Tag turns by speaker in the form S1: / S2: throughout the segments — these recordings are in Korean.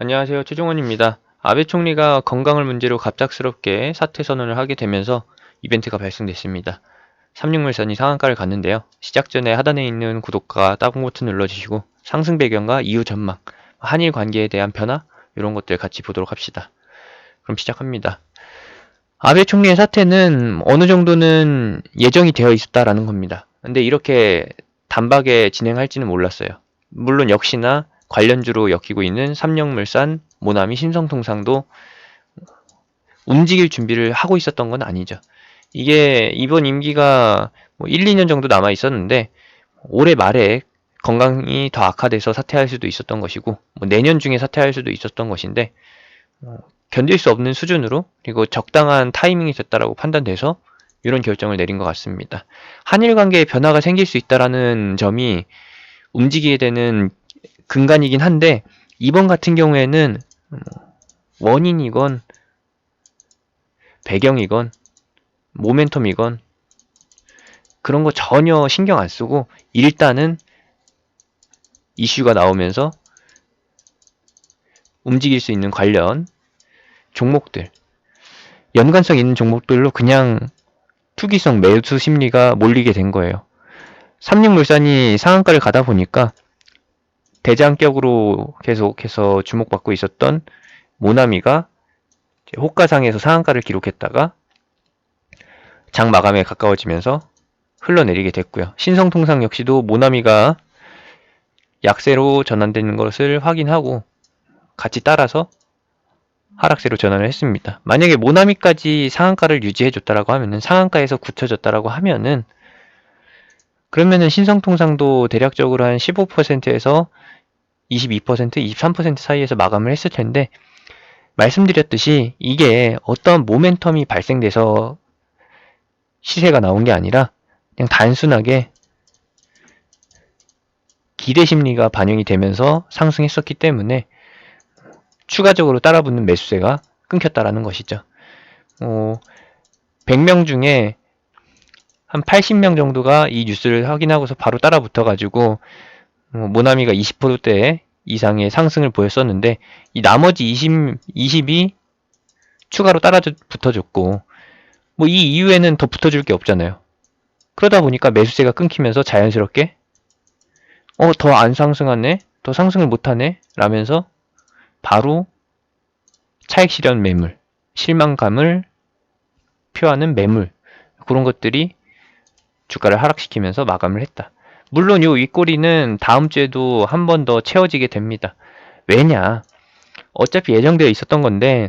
S1: 안녕하세요. 최종원입니다. 아베 총리가 건강을 문제로 갑작스럽게 사퇴 선언을 하게 되면서 이벤트가 발생됐습니다. 삼육물산이 상한가를 갔는데요. 시작 전에 하단에 있는 구독과 따봉 버튼 눌러주시고 상승 배경과 이후 전망, 한일 관계에 대한 변화 이런 것들 같이 보도록 합시다. 그럼 시작합니다. 아베 총리의 사퇴는 어느 정도는 예정이 되어 있었다라는 겁니다. 근데 이렇게 단박에 진행할지는 몰랐어요. 물론 역시나 관련주로 엮이고 있는 삼성물산, 모나미, 신성통상도 움직일 준비를 하고 있었던 건 아니죠. 이게 이번 임기가 뭐 1, 2년 정도 남아 있었는데 올해 말에 건강이 더 악화돼서 사퇴할 수도 있었던 것이고 뭐 내년 중에 사퇴할 수도 있었던 것인데 견딜 수 없는 수준으로 그리고 적당한 타이밍이 됐다라고 판단돼서 이런 결정을 내린 것 같습니다. 한일 관계에 변화가 생길 수 있다라는 점이 움직이게 되는 근간이긴 한데 이번 같은 경우에는 원인이건 배경이건 모멘텀이건 그런 거 전혀 신경 안 쓰고 일단은 이슈가 나오면서 움직일 수 있는 관련 종목들, 연관성 있는 종목들로 그냥 투기성 매수 심리가 몰리게 된 거예요. 삼육물산이 상한가를 가다 보니까 대장격으로 계속해서 주목받고 있었던 모나미가 호가상에서 상한가를 기록했다가 장 마감에 가까워지면서 흘러내리게 됐고요. 신성통상 역시도 모나미가 약세로 전환되는 것을 확인하고 같이 따라서 하락세로 전환을 했습니다. 만약에 모나미까지 상한가를 유지해줬다라고 하면은 상한가에서 굳혀졌다라고 하면은 그러면은 신성통상도 대략적으로 한 15%에서 22%, 23% 사이에서 마감을 했을 텐데 말씀드렸듯이 이게 어떤 모멘텀이 발생돼서 시세가 나온 게 아니라 그냥 단순하게 기대 심리가 반영이 되면서 상승했었기 때문에 추가적으로 따라붙는 매수세가 끊겼다라는 것이죠. 100명 중에 한 80명 정도가 이 뉴스를 확인하고서 바로 따라붙어가지고 모나미가 20%대 이상의 상승을 보였었는데 이 나머지 20이 추가로 따라 붙어줬고 뭐 이 이후에는 더 붙어줄 게 없잖아요. 그러다 보니까 매수세가 끊기면서 자연스럽게 더 안 상승하네? 더 상승을 못하네? 라면서 바로 차익 실현 매물, 실망감을 표하는 매물 그런 것들이 주가를 하락시키면서 마감을 했다. 물론 이 윗꼬리는 다음 주에도 한 번 더 채워지게 됩니다. 왜냐? 어차피 예정되어 있었던 건데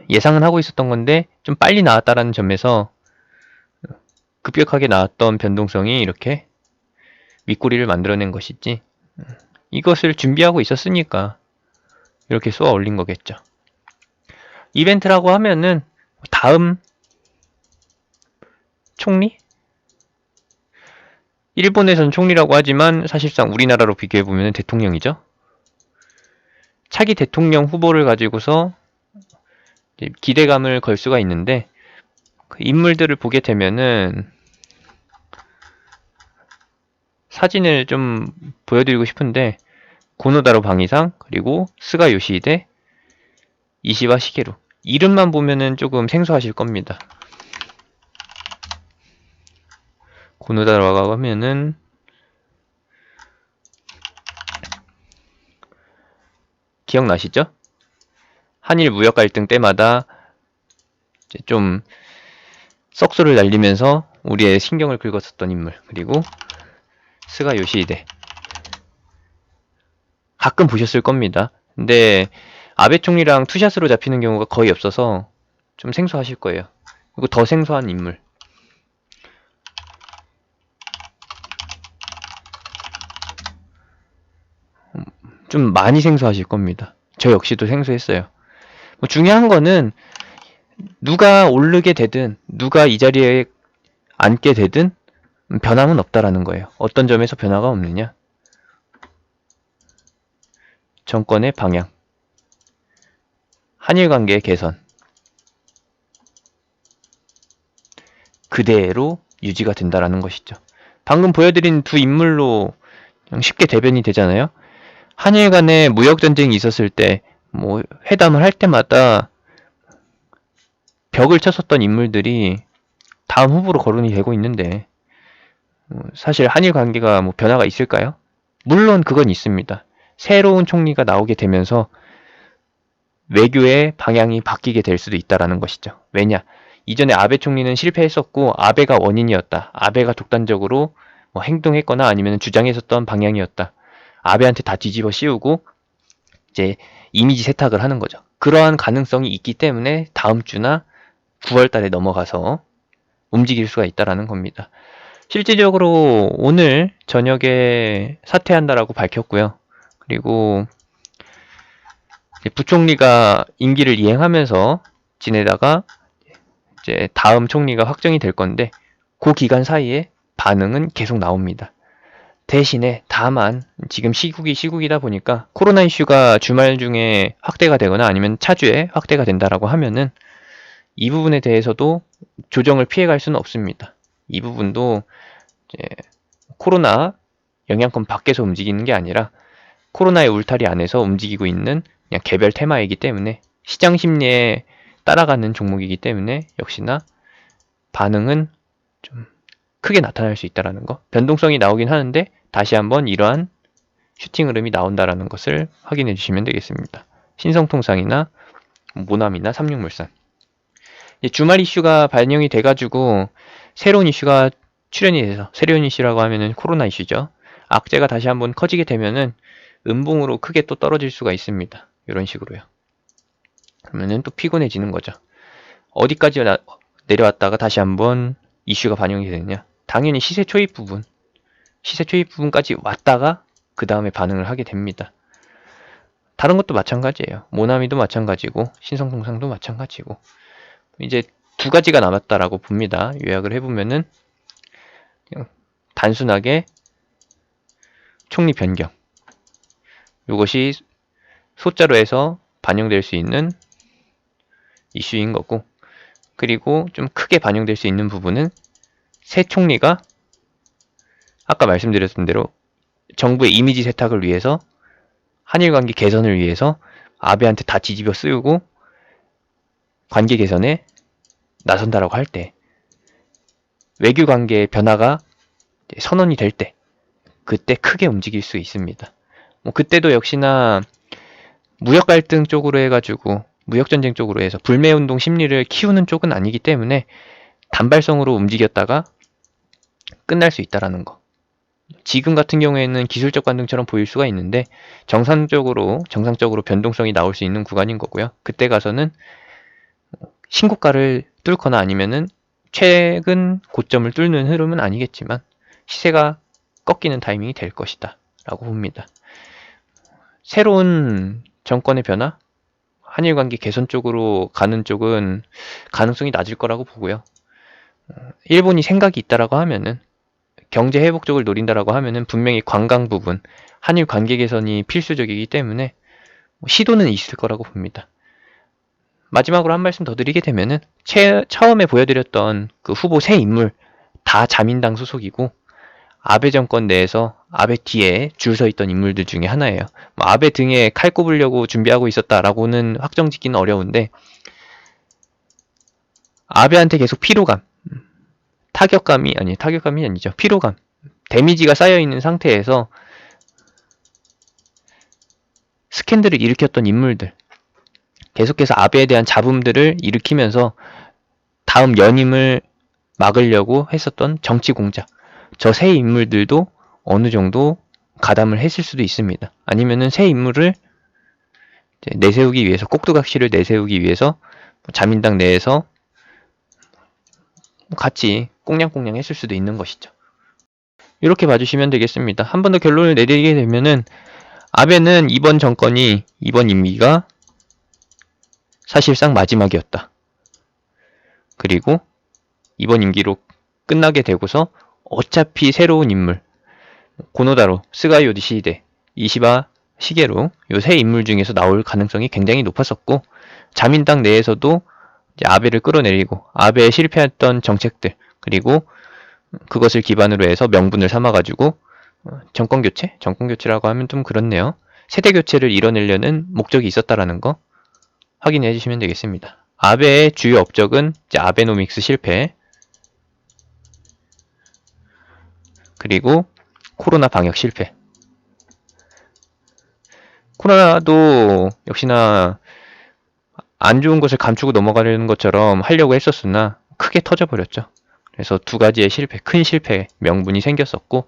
S1: 예상은 하고 있었던 건데 좀 빨리 나왔다라는 점에서 급격하게 나왔던 변동성이 이렇게 윗꼬리를 만들어낸 것이지 이것을 준비하고 있었으니까 이렇게 쏘아 올린 거겠죠. 이벤트라고 하면은 다음 총리? 일본에선 총리라고 하지만 사실상 우리나라로 비교해보면 대통령이죠. 차기 대통령 후보를 가지고서 기대감을 걸 수가 있는데 그 인물들을 보게 되면은 사진을 좀 보여드리고 싶은데 고노다로 방위상 그리고 스가 요시히데 이시바 시게루 이름만 보면은 조금 생소하실 겁니다. 고노다라고 하면은 기억나시죠? 한일 무역 갈등 때마다 좀 썩소를 날리면서 우리의 신경을 긁었었던 인물 그리고 스가 요시히데 가끔 보셨을 겁니다. 근데 아베 총리랑 투샷으로 잡히는 경우가 거의 없어서 좀 생소하실 거예요. 그리고 더 생소한 인물 좀 많이 생소하실 겁니다. 저 역시도 생소했어요. 뭐 중요한 거는 누가 오르게 되든 누가 이 자리에 앉게 되든 변함은 없다라는 거예요. 어떤 점에서 변화가 없느냐? 정권의 방향, 한일 관계의 개선 그대로 유지가 된다라는 것이죠. 방금 보여드린 두 인물로 쉽게 대변이 되잖아요. 한일 간에 무역 전쟁이 있었을 때 뭐 회담을 할 때마다 벽을 쳤었던 인물들이 다음 후보로 거론이 되고 있는데 사실 한일 관계가 뭐 변화가 있을까요? 물론 그건 있습니다. 새로운 총리가 나오게 되면서 외교의 방향이 바뀌게 될 수도 있다라는 것이죠. 왜냐? 이전에 아베 총리는 실패했었고 아베가 원인이었다. 아베가 독단적으로 뭐 행동했거나 아니면 주장했었던 방향이었다. 아베한테 다 뒤집어 씌우고 이제 이미지 세탁을 하는 거죠. 그러한 가능성이 있기 때문에 다음 주나 9월 달에 넘어가서 움직일 수가 있다라는 겁니다. 실질적으로 오늘 저녁에 사퇴한다라고 밝혔고요. 그리고 부총리가 임기를 이행하면서 지내다가 이제 다음 총리가 확정이 될 건데 그 기간 사이에 반응은 계속 나옵니다. 대신에 다만 지금 시국이다 보니까 코로나 이슈가 주말 중에 확대가 되거나 아니면 차주에 확대가 된다라고 하면은 이 부분에 대해서도 조정을 피해갈 수는 없습니다. 이 부분도 이제 코로나 영향권 밖에서 움직이는 게 아니라 코로나의 울타리 안에서 움직이고 있는 그냥 개별 테마이기 때문에 시장 심리에 따라가는 종목이기 때문에 역시나 반응은 좀 크게 나타날 수 있다는 거. 변동성이 나오긴 하는데 다시 한번 이러한 슈팅 흐름이 나온다라는 것을 확인해 주시면 되겠습니다. 신성통상이나 모남이나 삼육물산. 주말 이슈가 반영이 돼가지고 새로운 이슈가 출현이 돼서 새로운 이슈라고 하면은 코로나 이슈죠. 악재가 다시 한번 커지게 되면은 음봉으로 크게 또 떨어질 수가 있습니다. 이런 식으로요. 그러면은 또 피곤해지는 거죠. 어디까지 내려왔다가 다시 한번 이슈가 반영이 되느냐. 당연히 시세 초입 부분까지 왔다가 그 다음에 반응을 하게 됩니다. 다른 것도 마찬가지예요. 모나미도 마찬가지고 신성통상도 마찬가지고 이제 두 가지가 남았다라고 봅니다. 요약을 해보면은 그냥 단순하게 총리 변경 이것이 소자로 해서 반영될 수 있는 이슈인 거고 그리고 좀 크게 반영될 수 있는 부분은 새 총리가 아까 말씀드렸던 대로 정부의 이미지 세탁을 위해서 한일 관계 개선을 위해서 아베한테 다 뒤집어 쓰고 관계 개선에 나선다라고 할 때 외교 관계의 변화가 선언이 될 때 그때 크게 움직일 수 있습니다. 뭐 그때도 역시나 무역 갈등 쪽으로 해가지고 무역 전쟁 쪽으로 해서 불매 운동 심리를 키우는 쪽은 아니기 때문에 단발성으로 움직였다가 끝날 수 있다라는 거. 지금 같은 경우에는 기술적 관등처럼 보일 수가 있는데 정상적으로 변동성이 나올 수 있는 구간인 거고요. 그때 가서는 신고가를 뚫거나 아니면은 최근 고점을 뚫는 흐름은 아니겠지만 시세가 꺾이는 타이밍이 될 것이다 라고 봅니다. 새로운 정권의 변화, 한일 관계 개선 쪽으로 가는 쪽은 가능성이 낮을 거라고 보고요. 일본이 생각이 있다라고 하면은 경제 회복 쪽을 노린다라고 하면은 분명히 관광 부분, 한일 관계 개선이 필수적이기 때문에 시도는 있을 거라고 봅니다. 마지막으로 한 말씀 더 드리게 되면은 처음에 보여드렸던 그 후보 세 인물 다 자민당 소속이고 아베 정권 내에서 아베 뒤에 줄 서 있던 인물들 중에 하나예요. 아베 등에 칼 꼽으려고 준비하고 있었다라고는 확정 짓기는 어려운데 아베한테 계속 피로감, 타격감이 아니죠. 피로감, 데미지가 쌓여있는 상태에서 스캔들을 일으켰던 인물들 계속해서 아베에 대한 잡음들을 일으키면서 다음 연임을 막으려고 했었던 정치 공작 저 새 인물들도 어느 정도 가담을 했을 수도 있습니다. 아니면은 새 인물을 내세우기 위해서 꼭두각시를 내세우기 위해서 자민당 내에서 같이 꽁냥꽁냥 했을 수도 있는 것이죠. 이렇게 봐주시면 되겠습니다. 한 번 더 결론을 내리게 되면은 아베는 이번 정권이 이번 임기가 사실상 마지막이었다. 그리고 이번 임기로 끝나게 되고서 어차피 새로운 인물 고노다로, 스가이 요시히데, 이시바 시게루 요 세 인물 중에서 나올 가능성이 굉장히 높았었고 자민당 내에서도 이제 아베를 끌어내리고 아베의 실패했던 정책들 그리고 그것을 기반으로 해서 명분을 삼아가지고 정권교체라고 하면 좀 그렇네요. 세대 교체를 이뤄내려는 목적이 있었다라는 거 확인해 주시면 되겠습니다. 아베의 주요 업적은 이제 아베노믹스 실패, 그리고 코로나 방역 실패. 코로나도 역시나 안 좋은 것을 감추고 넘어가려는 것처럼 하려고 했었으나 크게 터져버렸죠. 그래서 두 가지의 실패, 큰 실패 명분이 생겼었고,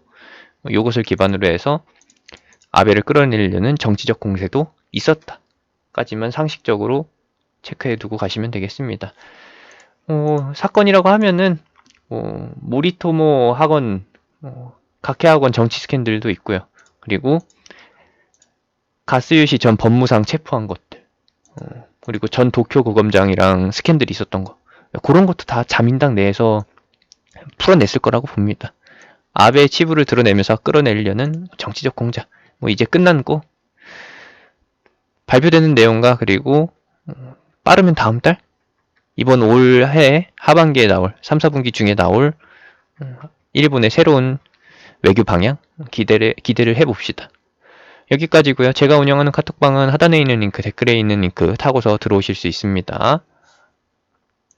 S1: 이것을 기반으로 해서 아베를 끌어내리려는 정치적 공세도 있었다 까지만 상식적으로 체크해 두고 가시면 되겠습니다. 사건이라고 하면은 모리토모 학원, 각해 학원 정치 스캔들도 있고요. 그리고 가스유시 전 법무상 체포한 것들, 그리고 전 도쿄 고검장이랑 스캔들이 있었던 거, 그런 것도 다 자민당 내에서 풀어냈을 거라고 봅니다. 아베의 치부를 드러내면서 끌어내려는 정치적 공작, 이제 끝났고, 발표되는 내용과 그리고 빠르면 다음 달? 이번 올해 하반기에 나올 3, 4분기 중에 나올 일본의 새로운 외교 방향 기대를 해봅시다. 여기까지고요. 제가 운영하는 카톡방은 하단에 있는 링크, 댓글에 있는 링크 타고서 들어오실 수 있습니다.